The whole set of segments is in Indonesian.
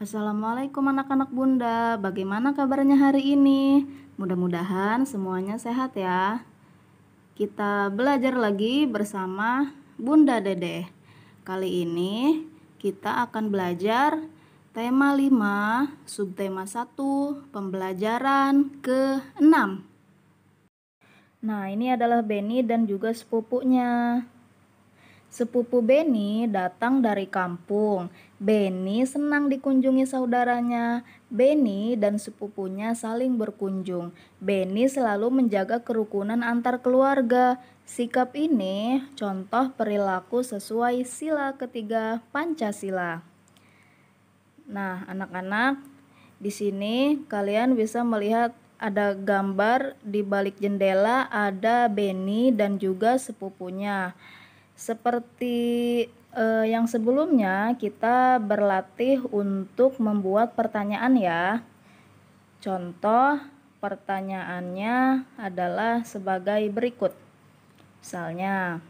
Assalamualaikum anak-anak Bunda, bagaimana kabarnya hari ini? Mudah-mudahan semuanya sehat ya. Kita belajar lagi bersama Bunda Dede. Kali ini kita akan belajar tema 5, subtema 1, pembelajaran ke-6. Nah, ini adalah Beni dan juga sepupunya. Sepupu Beni datang dari kampung. Beni senang dikunjungi saudaranya. Beni dan sepupunya saling berkunjung. Beni selalu menjaga kerukunan antar keluarga. Sikap ini contoh perilaku sesuai sila ketiga Pancasila. Nah, anak-anak, di sini kalian bisa melihat ada gambar di balik jendela, ada Beni dan juga sepupunya. Seperti yang sebelumnya, kita berlatih untuk membuat pertanyaan ya. Contoh pertanyaannya adalah sebagai berikut. Misalnya,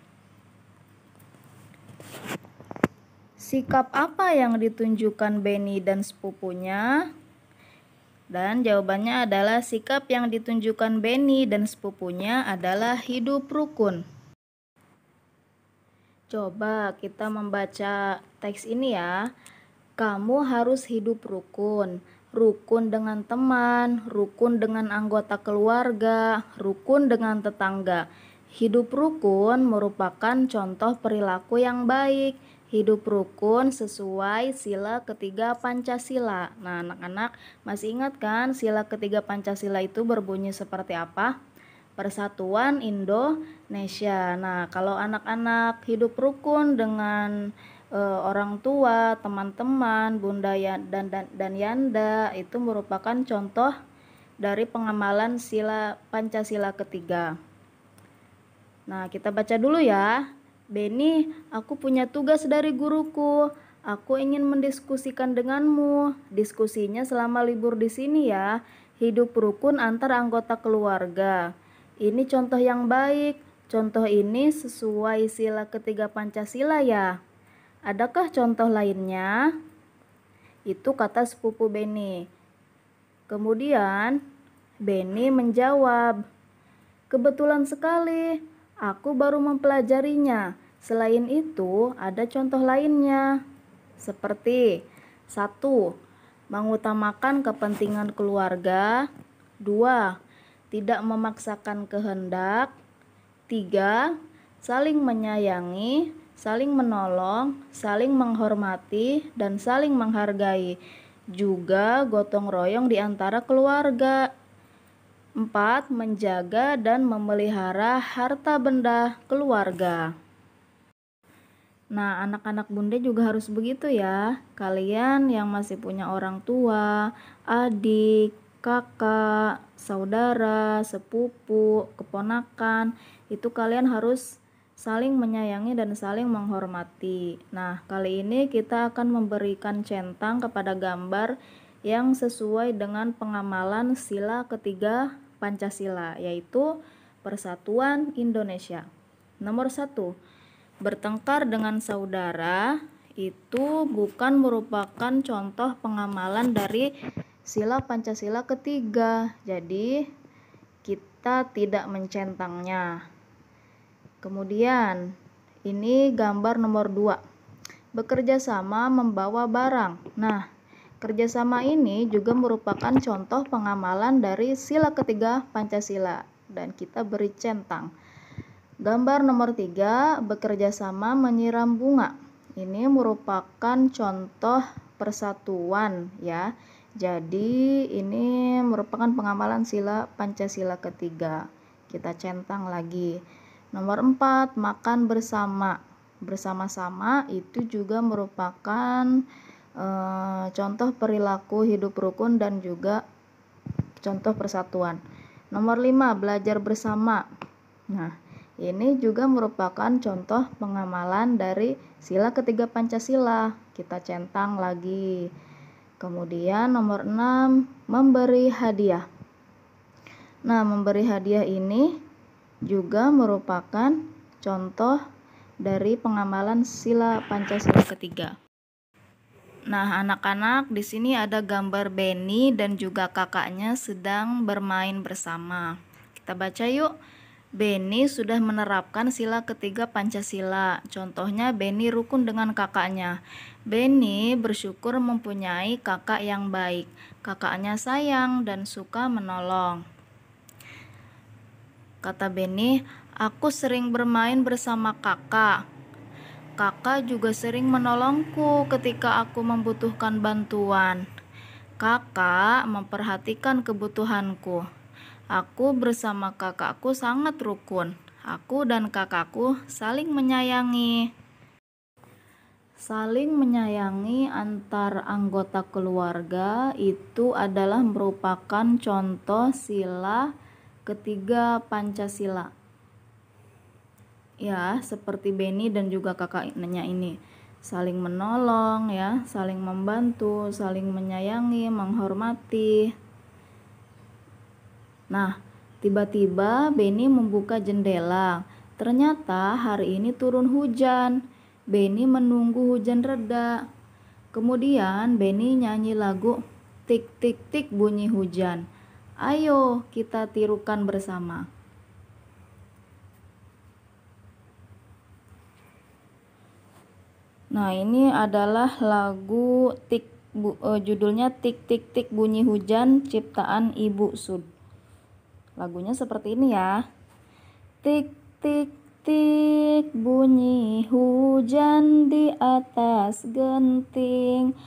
sikap apa yang ditunjukkan Beni dan sepupunya? Dan jawabannya adalah sikap yang ditunjukkan Beni dan sepupunya adalah hidup rukun. Coba kita membaca teks ini ya. Kamu harus hidup rukun. Rukun dengan teman, rukun dengan anggota keluarga, rukun dengan tetangga. Hidup rukun merupakan contoh perilaku yang baik. Hidup rukun sesuai sila ketiga Pancasila. Nah, anak-anak masih ingat kan sila ketiga Pancasila itu berbunyi seperti apa? Persatuan Indonesia. Nah, kalau anak-anak hidup rukun dengan orang tua, teman-teman, bunda dan yanda, itu merupakan contoh dari pengamalan sila Pancasila ketiga. Nah, kita baca dulu ya. Beni, aku punya tugas dari guruku. Aku ingin mendiskusikan denganmu. Diskusinya selama libur di sini ya. Hidup rukun antar anggota keluarga. Ini contoh yang baik. Contoh ini sesuai sila ketiga Pancasila ya. Adakah contoh lainnya? Itu kata sepupu Beni. Kemudian Beni menjawab, kebetulan sekali, aku baru mempelajarinya. Selain itu, ada contoh lainnya. Seperti 1. Mengutamakan kepentingan keluarga. 2. Tidak memaksakan kehendak. 3. Saling menyayangi, saling menolong, saling menghormati, dan saling menghargai. Juga gotong royong di antara keluarga. 4. Menjaga dan memelihara harta benda keluarga. Nah, anak-anak Bunda juga harus begitu ya. Kalian yang masih punya orang tua, adik, kakak, saudara, sepupu, keponakan, itu kalian harus saling menyayangi dan saling menghormati. Nah, kali ini kita akan memberikan centang kepada gambar yang sesuai dengan pengamalan sila ketiga Pancasila, yaitu Persatuan Indonesia. Nomor 1, bertengkar dengan saudara itu bukan merupakan contoh pengamalan dari sila Pancasila ketiga. Jadi kita tidak mencentangnya. Kemudian ini gambar nomor 2. Bekerja sama membawa barang. Nah, kerjasama ini juga merupakan contoh pengamalan dari sila ketiga Pancasila dan kita beri centang. Gambar nomor 3, bekerja sama menyiram bunga. Ini merupakan contoh persatuan ya. Jadi ini merupakan pengamalan sila Pancasila ketiga. Kita centang lagi. Nomor 4, makan bersama. Bersama-sama itu juga merupakan contoh perilaku hidup rukun dan juga contoh persatuan. Nomor 5, belajar bersama. Nah, ini juga merupakan contoh pengamalan dari sila ketiga Pancasila. Kita centang lagi. Kemudian nomor 6, memberi hadiah. Nah, memberi hadiah ini juga merupakan contoh dari pengamalan sila Pancasila ketiga. Nah, anak-anak, di sini ada gambar Benny dan juga kakaknya sedang bermain bersama. Kita baca yuk. Benny sudah menerapkan sila ketiga Pancasila. Contohnya, Benny rukun dengan kakaknya. Benny bersyukur mempunyai kakak yang baik. Kakaknya sayang dan suka menolong. Kata Benny, aku sering bermain bersama kakak. Kakak juga sering menolongku ketika aku membutuhkan bantuan. Kakak memperhatikan kebutuhanku. Aku bersama kakakku sangat rukun. Aku dan kakakku saling menyayangi. Saling menyayangi antar anggota keluarga itu adalah merupakan contoh sila ketiga Pancasila. Ya, seperti Benny dan juga kakaknya ini saling menolong ya, saling membantu, saling menyayangi, menghormati. Nah, tiba-tiba Benny membuka jendela. Ternyata hari ini turun hujan. Benny menunggu hujan reda. Kemudian Benny nyanyi lagu tik tik tik bunyi hujan. Ayo kita tirukan bersama. Nah, ini adalah lagu judulnya Tik Tik Tik Bunyi Hujan ciptaan Ibu Sud. Lagunya seperti ini ya. Tik tik tik bunyi hujan di atas genting.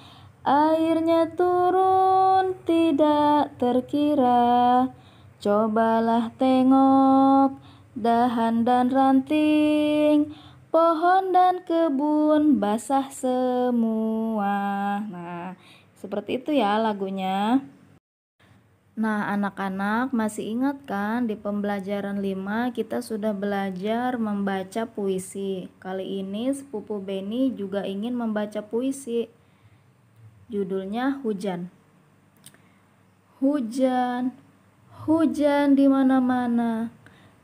Airnya turun tidak terkira. Cobalah tengok dahan dan ranting. Pohon dan kebun basah semua. Nah, seperti itu ya lagunya. Nah, anak-anak masih ingat kan di pembelajaran 5 kita sudah belajar membaca puisi. Kali ini sepupu Benny juga ingin membaca puisi. Judulnya Hujan. Hujan, hujan di mana-mana,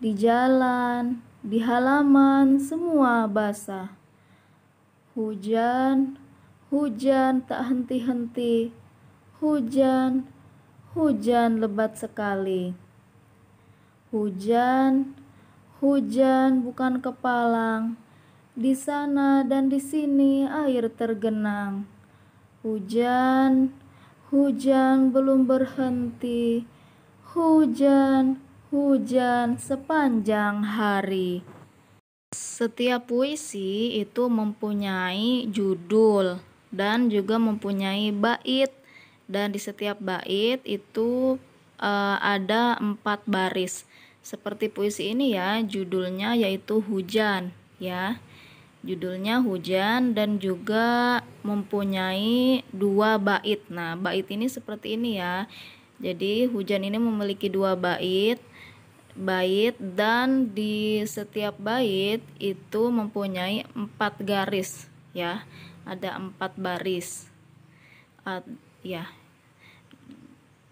di jalan, di halaman, semua basah. Hujan, hujan tak henti-henti. Hujan, hujan lebat sekali. Hujan, hujan bukan kepalang. Di sana dan di sini air tergenang. Hujan, hujan belum berhenti. Hujan, hujan sepanjang hari. Setiap puisi itu mempunyai judul dan juga mempunyai bait, dan di setiap bait itu ada 4 baris. Seperti puisi ini ya, judulnya yaitu Hujan ya. Judulnya Hujan dan juga mempunyai 2 bait. Nah, bait ini seperti ini ya. Jadi hujan ini memiliki 2 bait dan di setiap bait itu mempunyai 4 garis ya. Ada 4 baris. Ya.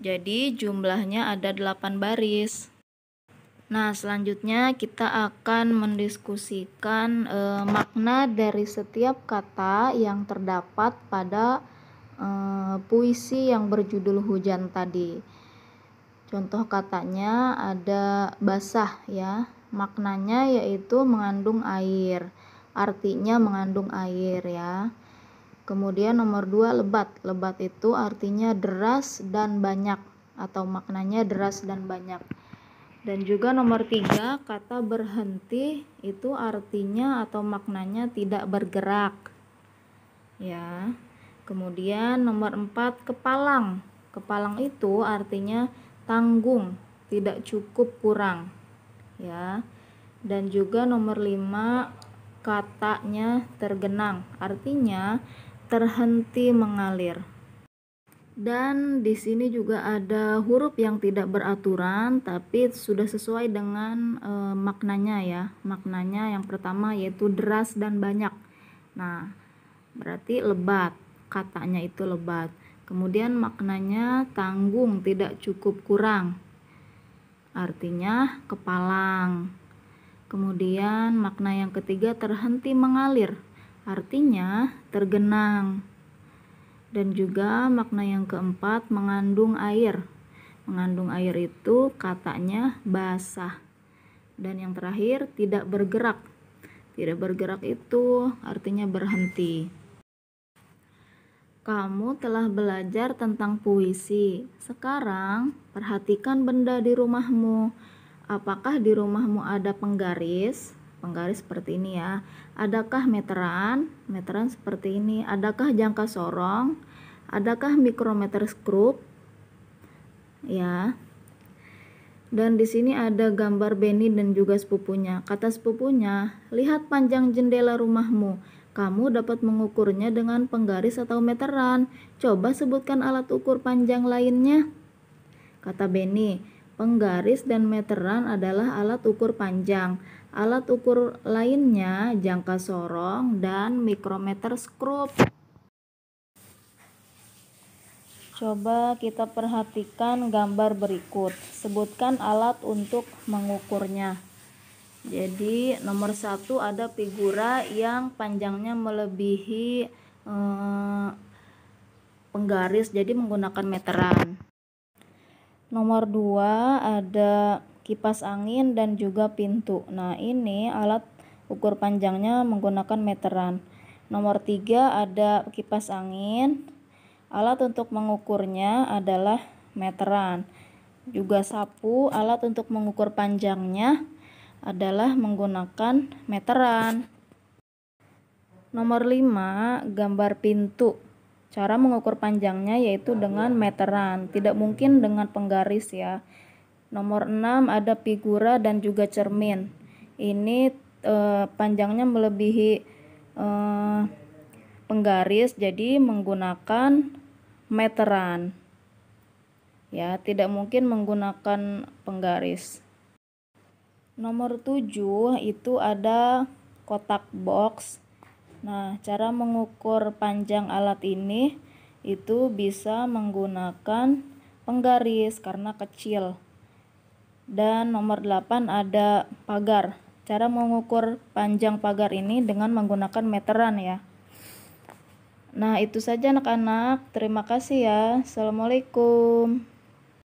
Jadi jumlahnya ada 8 baris. Nah, selanjutnya kita akan mendiskusikan makna dari setiap kata yang terdapat pada puisi yang berjudul Hujan tadi. Contoh katanya ada basah ya. Maknanya yaitu mengandung air. Artinya mengandung air ya. Kemudian nomor 2 lebat. Lebat itu artinya deras dan banyak atau maknanya deras dan banyak. Dan juga nomor 3 kata berhenti itu artinya atau maknanya tidak bergerak ya. Kemudian nomor 4 kepalang. Kepalang itu artinya tanggung, tidak cukup, kurang ya. Dan juga nomor 5 katanya tergenang, artinya terhenti mengalir. Dan di sini juga ada huruf yang tidak beraturan tapi sudah sesuai dengan maknanya ya. Maknanya yang pertama yaitu deras dan banyak. Nah, berarti lebat, katanya itu lebat. Kemudian maknanya tanggung, tidak cukup, kurang. Artinya kepalang. Kemudian makna yang ketiga terhenti mengalir. Artinya tergenang. Dan juga makna yang keempat, mengandung air. Mengandung air itu katanya basah. Dan yang terakhir, tidak bergerak. Tidak bergerak itu artinya berhenti. Kamu telah belajar tentang puisi. Sekarang, perhatikan benda di rumahmu. Apakah di rumahmu ada penggaris? Penggaris seperti ini ya. Adakah meteran? Meteran seperti ini. Adakah jangka sorong? Adakah mikrometer skrup? Ya. Dan di sini ada gambar Benny dan juga sepupunya. Kata sepupunya, lihat panjang jendela rumahmu. Kamu dapat mengukurnya dengan penggaris atau meteran. Coba sebutkan alat ukur panjang lainnya. Kata Benny, penggaris dan meteran adalah alat ukur panjang. Alat ukur lainnya jangka sorong dan mikrometer skrup. Coba kita perhatikan gambar berikut. Sebutkan alat untuk mengukurnya. Jadi nomor 1 ada figura yang panjangnya melebihi penggaris, jadi menggunakan meteran. Nomor 2 ada kipas angin dan juga pintu. Nah, ini alat ukur panjangnya menggunakan meteran. Nomor 3 ada kipas angin. Alat untuk mengukurnya adalah meteran. Juga sapu, alat untuk mengukur panjangnya adalah menggunakan meteran. Nomor 5, gambar pintu. Cara mengukur panjangnya yaitu dengan meteran, tidak mungkin dengan penggaris ya. Nomor 6 ada figura dan juga cermin. Ini panjangnya melebihi penggaris, jadi menggunakan meteran. Ya, tidak mungkin menggunakan penggaris. Nomor 7 itu ada kotak box. Nah, cara mengukur panjang alat ini itu bisa menggunakan penggaris karena kecil. Dan nomor 8 ada pagar. Cara mengukur panjang pagar ini dengan menggunakan meteran ya. Nah, itu saja anak-anak. Terima kasih ya. Assalamualaikum.